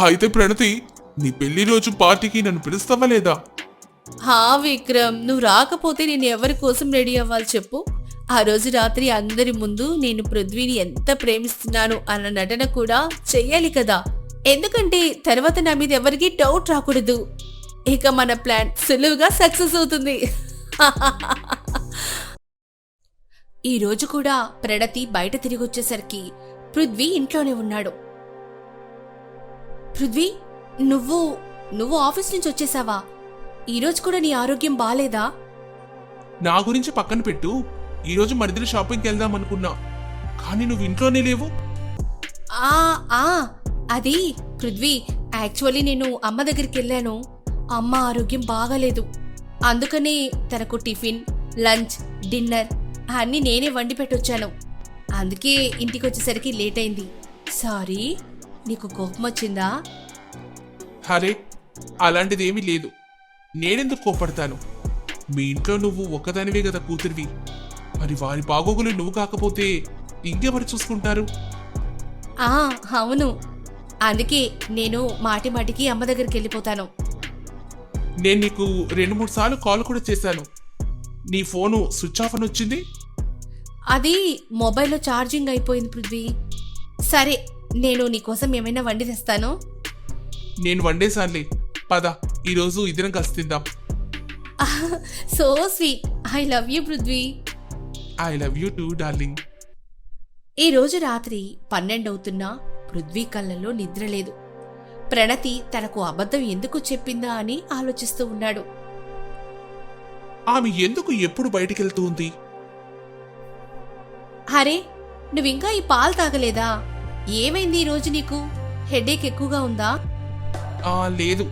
అయితే ప్రణతి, నీ పెళ్లి రోజు పార్టీకి నన్ను పిలుస్తావా లేదా? హా విక్రమ్, నువ్వు రాకపోతే నేను ఎవరి కోసం రెడీ అవ్వాలి చెప్పు. ఆ రోజు రాత్రి అందరి ముందు నేను పృథ్వీని ఎంత ప్రేమిస్తున్నాను అన్న నటన కూడా చెయ్యాలి కదా. ఎందుకంటే తర్వాత నా మీద ఎవరికి డౌట్ రాకూడదు. ఇక మన ప్లాన్ సులువుగా సక్సెస్ అవుతుంది. ఈ రోజు కూడా ప్రణతి బయట తిరిగి వచ్చేసరికి పృథ్వీ ఇంట్లోనే ఉన్నాడు. పృథ్వీ, నువ్వు ఆఫీస్ నుంచి వచ్చేసావా? ఈరోజు కూడా నీ ఆరోగ్యం బాలేదా? నా గురించి పక్కన పెట్టు. ఈరోజు మరిద్దరు షాపింగ్కి వెళ్దాం అనుకున్నా, కానీ నువ్వు ఇంట్లోనే లేవు. అది పృథ్వీ, యాక్చువల్లీ నేను అమ్మ దగ్గరికి వెళ్ళాను. అమ్మ ఆరోగ్యం బాగాలేదు. అందుకని తనకు టిఫిన్, లంచ్, డిన్నర్ అన్నీ నేనే వండి పెట్టొచ్చాను. అందుకే ఇంటికి వచ్చేసరికి లేట్ అయింది. సారీ. నీకు కోపం వచ్చిందా? హరే, అలాంటిదేమీ లేదు. నేనెందుకు కోపడతాను? మీ ఇంట్లో నువ్వు ఒక్కదానివే కదా కూతురివి. మరి వారి బాగోగులు నువ్వు కాకపోతే ఇంకెవరు చూసుకుంటారు? అవును. అందుకే నేను మాటి మాటికి అమ్మ దగ్గరికి వెళ్ళిపోతాను. నేను నీకు 2-3 సార్లు కాల్ కూడా చేశాను. నీ ఫోను స్విచ్ ఆఫ్ అని వచ్చింది. అది మొబైల్లో ఛార్జింగ్ అయిపోయింది పృథ్వీ. సరే, నేను నీకోసం ఏమైనా వండి తెస్తాను. నేను వండేసానులే. పద, ఈరోజు ఇద్దరం కలిసి తిందాం. So sweet. I love you Prithvi. I love you two darling. ఈ రోజు రాత్రి 12 అవుతున్నా పృథ్వీ కళ్ళల్లో నిద్రలేదు. ప్రణతి తనకు అబద్ధం ఎందుకు చెప్పిందా అని ఆలోచిస్తూ ఉన్నాడు. ఆమె ఎందుకు ఎప్పుడు బయటికెళ్తూ ఉంది? అరే, నువ్వింకా ఈ పాలు తాగలేదా? ఏమైంది ఈరోజు నీకు? హెడేక్ ఎక్కువగా ఉందా? లేదు,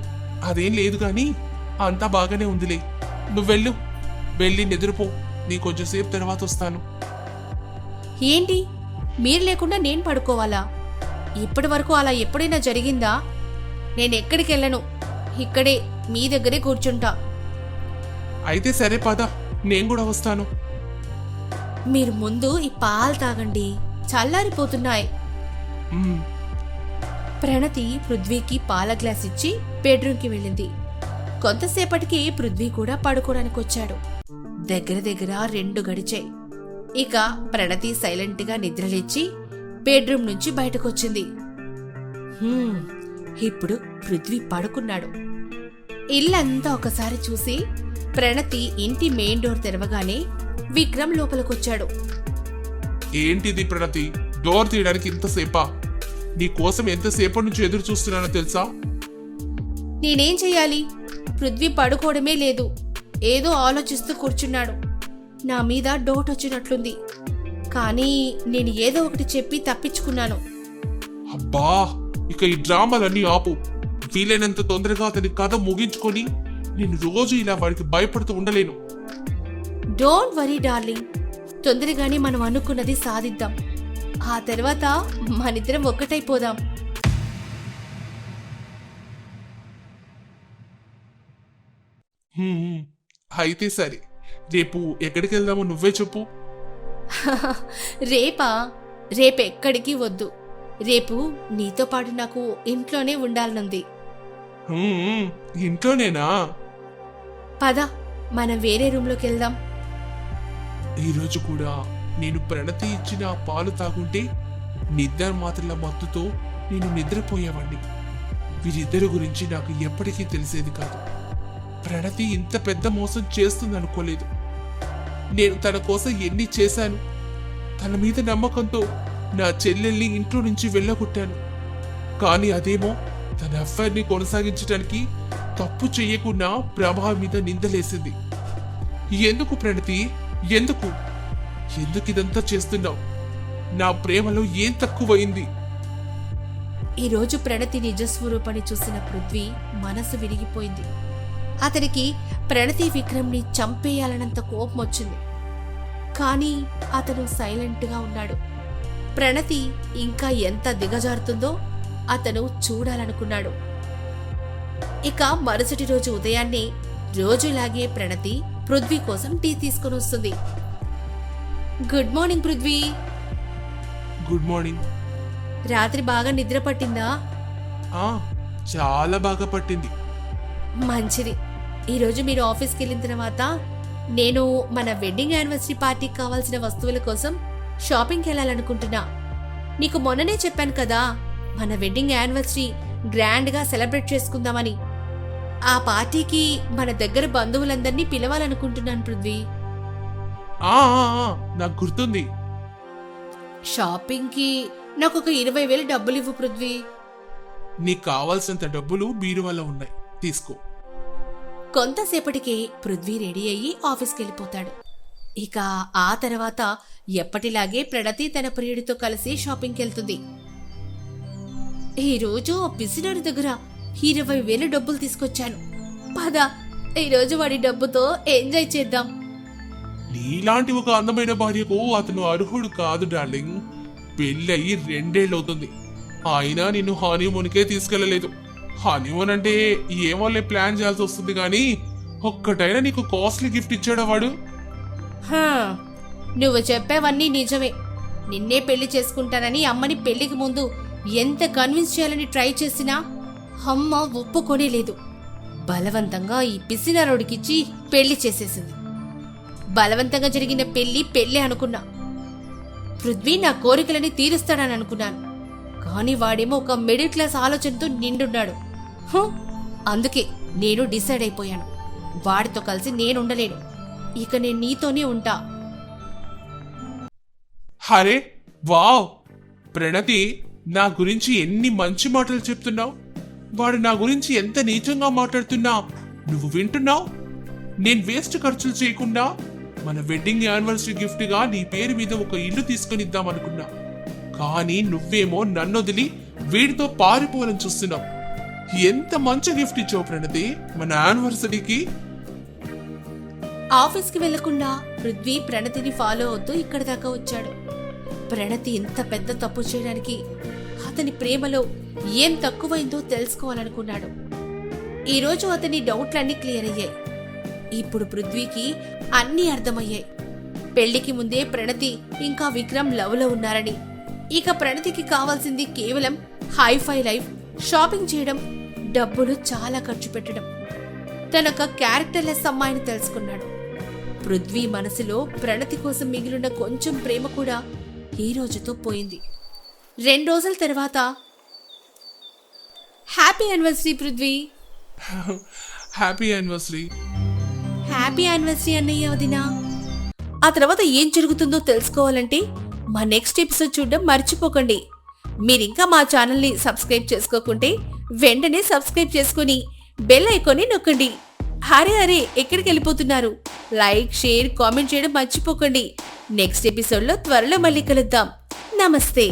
అదేం లేదు గాని అంతా బాగానే ఉందిలే. నువ్వెళ్ళు, వెళ్ళి నిద్రపో. నీ కొంచెంసేపు తర్వాత వస్తాను. ఏంటి, మీరు లేకుండా నేను పడుకోవాలా? ఇప్పటి వరకు అలా ఎప్పుడైనా జరిగిందా? నేనెక్కడికి వెళ్ళను. ఇక్కడే మీ దగ్గరే కూర్చుంటా. అయితే సరే పద, నేను కూడా వస్తాను. మీరు ముందు ఈ పాలు తాగండి, చల్లారిపోతున్నాయి. ప్రణతి పృథ్వీకి పాల గ్లాస్ ఇచ్చి బెడ్రూమ్కి వెళ్ళింది. కొంతసేపటికి పృథ్వీ కూడా పడుకోవడానికి వచ్చాడు. దగ్గర 2 గడిచాయి. ఇక ప్రణతి సైలెంట్ గా నిద్రలేచి బెడ్రూమ్ నుంచి బయటకొచ్చింది. ఇప్పుడు పృథ్వీ పడుకున్నాడు. ఇల్లంతా ఒకసారి చూసి ప్రణతి ఇంటి మెయిన్ డోర్ తెరవగానే విక్రమ్ లోపలికొచ్చాడు. ఏంటిది ప్రణతి, డోర్ తీయడానికి ఇంతసేపా? నీ కోసం ఎంతసేపటి నుంచి ఎదురు చూస్తున్నానో తెలుసా? నేనేం చెయ్యాలి? పృథ్వీ పడుకోవడమే లేదు. ఏదో ఆలోచిస్తూ కూర్చున్నాడు. నా మీద డౌట్ వచ్చినట్లుంది. కానీ నేను ఏదో ఒకటి చెప్పి తప్పించుకున్నాను. అబ్బా, ఇక ఈ డ్రామాలన్నీ ఆపు. వీలైనంత తొందరగా అతని కథ ముగించుకొని నేను రోజు ఇలా వాడికి భయపడుతూ ఉండలేను. డోంట్ వరీ డార్లింగ్, తొందరగానే మనం అనుకున్నది సాధిద్దాం. ఆ తర్వాత మనిద్దరం ఒక్కటైపోదాం. అయితే సరే, రేపు ఎక్కడికి వెళ్దామో నువ్వే చెప్పు. రేపా? రేపెక్కడికి వద్దు. రేపు నీతో పాటు నాకు ఇంట్లోనే ఉండాలనుంది. ఇంట్లోనేనా? పద, మనం వేరే రూమ్లోకి వెళ్దాం. ఈరోజు కూడా నేను ప్రణతి ఇచ్చిన పాలు తాగుంటే నిద్ర మాత్రల మత్తుతో నేను నిద్రపోయేవాణ్ణి. వీరిద్దరి గురించి నాకు ఎప్పటికీ తెలిసేది కాదు. ప్రణతి ఇంత పెద్ద మోసం చేస్తుందనుకోలేదు. నేను తన కోసం ఎన్ని చేశాను. తన మీద నమ్మకంతో నా చెల్లెల్ని ఇంట్లో నుంచి వెళ్ళగొట్టాను. కానీ అదేమో తన అఫైర్ని కొనసాగించడానికి తప్పు చెయ్యకుండా ప్రభా మీద నిందలేసింది. ఎందుకు ప్రణతి, ఎందుకు ఇదంతా చేస్తున్నావు? నా ప్రేమలో ఏం తక్కువైంది? ఈరోజు ప్రణతి నిజస్వరూపాన్ని చూసిన పృథ్వీ మనసు విరిగిపోయింది. అతనికి ప్రణతి విక్రమ్ని చంపేయాలనంత కోపం వచ్చింది. కానీ అతను సైలెంట్గా ఉన్నాడు. ప్రణతి ఇంకా ఎంత దిగజారుతుందో అతను చూడాలనుకున్నాడు. ఇక మరుసటి రోజు ఉదయాన్నే రోజులాగే ప్రణతి పృథ్వీ కోసం టీ తీసుకుని వస్తుంది. Good morning Prithvi. Good morning. రాత్రి బాగా నిద్ర పట్టిందా? చాలా బాగా పట్టింది. మంచిది. ఈరోజు మీరు ఆఫీస్కి వెళ్ళిన తర్వాత నేను మన వెడ్డింగ్ యానివర్సరీ పార్టీకి కావాల్సిన వస్తువుల కోసం షాపింగ్కి వెళ్ళాలనుకుంటున్నా. నీకు మొన్ననే చెప్పాను కదా, మన వెడ్డింగ్ యానివర్సరీ గ్రాండ్గా సెలబ్రేట్ చేసుకుందామని. ఆ పార్టీకి మన దగ్గర బంధువులందరినీ పిలవాలనుకుంటున్నాను పృథ్వీ. నాకు గుర్తుంది. షాపింగ్కి నాకు ఒక 20,000 డబ్బులు ఇవ్వు పృథ్వీ. నీకు కావాల్సినంత డబ్బులు బీరువాలో ఉన్నాయి, తీసుకో. కొంతసేపటికి పృథ్వీ రెడీ అయ్యి ఆఫీస్కి వెళ్ళిపోతాడు. ఇక ఆ తర్వాత ఎప్పటిలాగే ప్రణతి తన ప్రియుడితో కలిసి షాపింగ్కి వెళ్తుంది. ఈరోజు ఆ పిసినారి దగ్గర 20,000 డబ్బులు తీసుకొచ్చాను. పద, ఈరోజు వాడి డబ్బుతో ఎంజాయ్ చేద్దాం. నీలాంటి ఒక అందమైన భార్యకు అతను అర్హుడు కాదు డార్లింగ్. పెళ్ళయి 2 ఏళ్ళు అవుతుంది, అయినా నిన్ను హనీమూన్కే తీసుకెళ్లలేదు. హనీమూన్ అంటే ఏమోలే ప్లాన్ చేయాల్సి వస్తుంది కానీ ఒక్కటైనా నీకు కాస్ట్లీ గిఫ్ట్ ఇచ్చాడా వాడు? హా, నువ్వు చెప్పేవన్నీ నిజమే. నిన్నే పెళ్లి చేసుకుంటానని అమ్మని పెళ్లికి ముందు ఎంత కన్విన్స్ చేయాలని ట్రై చేసినా అమ్మ ఒప్పుకోనే లేదు. బలవంతంగా ఈ పిసినారోడికిచ్చి పెళ్లి చేసేసింది. బలవంతంగా జరిగిన పెళ్లి అనుకున్నా. పృథ్వీ నా కోరికలని తీరుస్తాడని అనుకున్నాను, కానీ వాడేమో ఒక మిడిల్ క్లాస్ ఆలోచనతో నిండున్నాడు. అందుకే నేను డిసైడ్ అయిపోయాను, వాడితో కలిసి నేనుండలేను. ఇక నేను నీతోనే ఉంటా. హరే వావ్, ప్రణతి నా గురించి ఎన్ని మంచి మాటలు చెప్తున్నావు. వాడు నా గురించి ఎంత నీచంగా మాట్లాడుతున్నా నువ్వు వింటున్నావు. నేను వేస్ట్ ఖర్చులు చేయకుండా మన వెడ్డింగ్ యానివర్సరీ గిఫ్ట్ గా నీ పేరు మీద ఒక ఇల్లు తీసుకుని ఇద్దామనుకున్నా, కానీ నువ్వేమో నన్ను వదిలి వీడితో పారిపోవాలని చూస్తున్నావు. ఎంత మంచి గిఫ్ట్ ఇచ్చావు ప్రణతి మన యానివర్సరీకి. ఆఫీస్కి వెళ్లకుండా పృథ్వీ ప్రణతిని ఫాలో అవుతూ ఇక్కడి దాకా వచ్చాడు. ప్రణతి ఇంత పెద్ద తప్పు చేయడానికి అతని ప్రేమలో ఏం తక్కువైందో తెలుసుకోవాలనుకున్నాడు. ఈరోజు అతని డౌట్లన్నీ క్లియర్ అయ్యాయి. ఇప్పుడు పృథ్వీకి అన్నీ అర్థమయ్యాయి. పెళ్లికి ముందే ప్రణతి ఇంకా విక్రమ్ లవ్ లో ఉన్నారని, ఇక ప్రణతికి కావాల్సింది కేవలం హైఫై లైఫ్, షాపింగ్ చేయడం, డబ్బులు చాలా ఖర్చు పెట్టడం. తనొక క్యారెక్టర్లెస్ అమ్మాయిని తెలుసుకున్నాడు. పృథ్వీ మనసులో ప్రణతి కోసం మిగిలిన కొంచెం ప్రేమ కూడా ఈ రోజుతో పోయింది. 2 రోజుల తర్వాత, happy anniversary Prithvi. Happy anniversary. Happy anniversary అన్నయ్య వదినా. ఆ తర్వాత ఏం జరుగుతుందో తెలుసుకోవాలంటే మా నెక్స్ట్ ఎపిసోడ్ చూడడం మర్చిపోకండి. మీరింకా మా ఛానల్ని సబ్స్క్రైబ్ చేసుకోకుంటే వెంటనే సబ్స్క్రైబ్ చేసుకుని బెల్ ఐకాన్ని నొక్కండి. అరే ఎక్కడికి వెళ్ళిపోతున్నారు? లైక్, షేర్, కామెంట్ చేయడం మర్చిపోకండి. నెక్స్ట్ ఎపిసోడ్లో త్వరలో మళ్ళీ కలుద్దాం. నమస్తే.